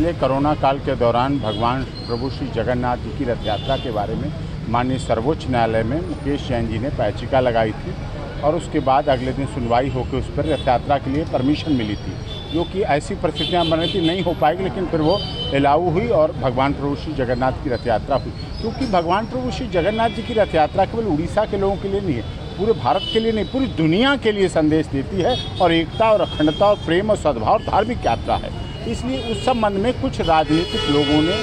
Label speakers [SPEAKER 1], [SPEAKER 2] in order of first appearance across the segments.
[SPEAKER 1] पिछले कोरोना काल के दौरान भगवान प्रभु श्री जगन्नाथ जी की रथ यात्रा के बारे में माननीय सर्वोच्च न्यायालय में मुकेश जैन जी ने याचिका लगाई थी और उसके बाद अगले दिन सुनवाई होकर उस पर रथ यात्रा के लिए परमिशन मिली थी, जो कि ऐसी परिस्थितियाँ बन रही थी नहीं हो पाएगी, लेकिन फिर वो अलाउ हुई और भगवान प्रभु श्री जगन्नाथ की रथ यात्रा हुई। क्योंकि भगवान प्रभु श्री जगन्नाथ जी की रथ यात्रा केवल उड़ीसा के लोगों के लिए नहीं है, पूरे भारत के लिए नहीं, पूरी दुनिया के लिए संदेश देती है और एकता और अखंडता और प्रेम और सद्भाव और धार्मिक यात्रा है। इसलिए उस संबंध में कुछ राजनीतिक लोगों ने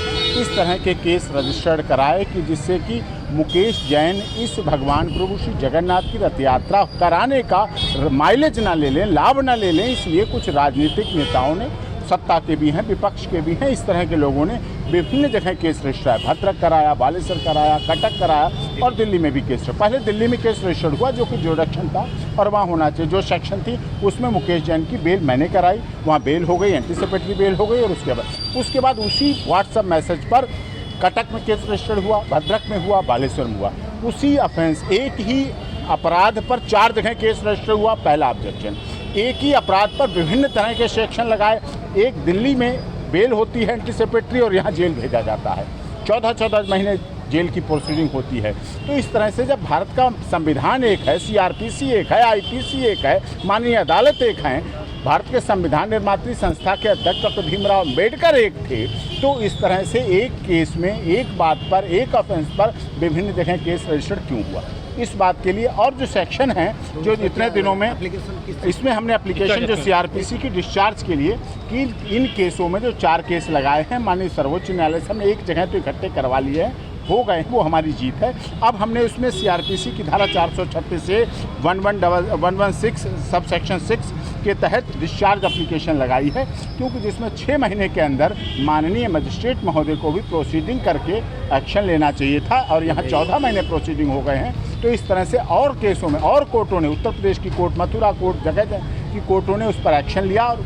[SPEAKER 1] इस तरह के केस रजिस्टर्ड कराए कि जिससे कि मुकेश जैन इस भगवान प्रभु श्री जगन्नाथ की रथ यात्रा कराने का माइलेज ना ले लें, लाभ ना ले लें। इसलिए कुछ राजनीतिक नेताओं ने, सत्ता के भी हैं, विपक्ष के भी हैं, इस तरह के लोगों ने विभिन्न जगह केस रजिस्टर है, भद्रक कराया, बालेश्वर कराया, कटक कराया और दिल्ली में भी केस। पहले दिल्ली में केस रजिस्टर्ड हुआ जो कि जुरिडिक्शन था और वहाँ होना चाहिए, जो सेक्शन थी उसमें मुकेश जैन की बेल मैंने कराई, वहाँ बेल हो गई, एंटीसिपेटरी बेल हो गई। और उसके बाद उसी व्हाट्सएप मैसेज पर कटक में केस रजिस्टर्ड हुआ, भद्रक में हुआ, बालेश्वर में हुआ। उसी ऑफेंस, एक ही अपराध पर 4 जगह केस रजिस्टर हुआ। पहला ऑब्जेक्शन, एक ही अपराध पर विभिन्न तरह के सेक्शन लगाए। एक दिल्ली में बेल होती है एंटीसिपेटरी और यहाँ जेल भेजा जाता है, 14-14 महीने जेल की प्रोसीडिंग होती है। तो इस तरह से जब भारत का संविधान एक है, सीआरपीसी एक है, आईपीसी एक है, माननीय अदालत एक है, भारत के संविधान निर्मात्री संस्था के अध्यक्ष डॉक्टर भीमराव अम्बेडकर एक थे, तो इस तरह से एक केस में, एक बात पर, एक ऑफेंस पर विभिन्न जगह केस रजिस्टर्ड क्यों हुआ, इस बात के लिए। और जो सेक्शन हैं जो इतने दिनों में, इसमें हमने एप्लीकेशन जो सीआरपीसी की डिस्चार्ज के लिए कि इन केसों में जो 4 केस लगाए हैं माननीय सर्वोच्च न्यायालय से, हमने एक जगह तो इकट्ठे करवा लिए हैं, हो गए हैं, वो हमारी जीत है। अब हमने उसमें सीआरपीसी की धारा 436 से 116 सब सेक्शन 6 के तहत डिस्चार्ज एप्लीकेशन लगाई है, क्योंकि जिसमें 6 महीने के अंदर माननीय मजिस्ट्रेट महोदय को भी प्रोसीडिंग करके एक्शन लेना चाहिए था और यहाँ 14 महीने प्रोसीडिंग हो गए हैं। तो इस तरह से और केसों में और कोर्टों ने, उत्तर प्रदेश की कोर्ट, मथुरा कोर्ट, जगह की कोर्टों ने उस पर एक्शन लिया और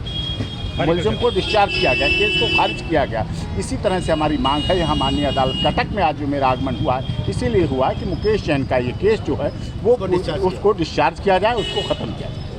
[SPEAKER 1] मुलजिम को डिस्चार्ज किया गया, केस को खारिज किया गया। इसी तरह से हमारी मांग है, यहाँ माननीय अदालत कटक में आज जो मेरा आगमन हुआ है इसीलिए हुआ है कि मुकेश जैन का ये केस जो है वो उसको डिस्चार्ज किया जाए, उसको ख़त्म किया जाए।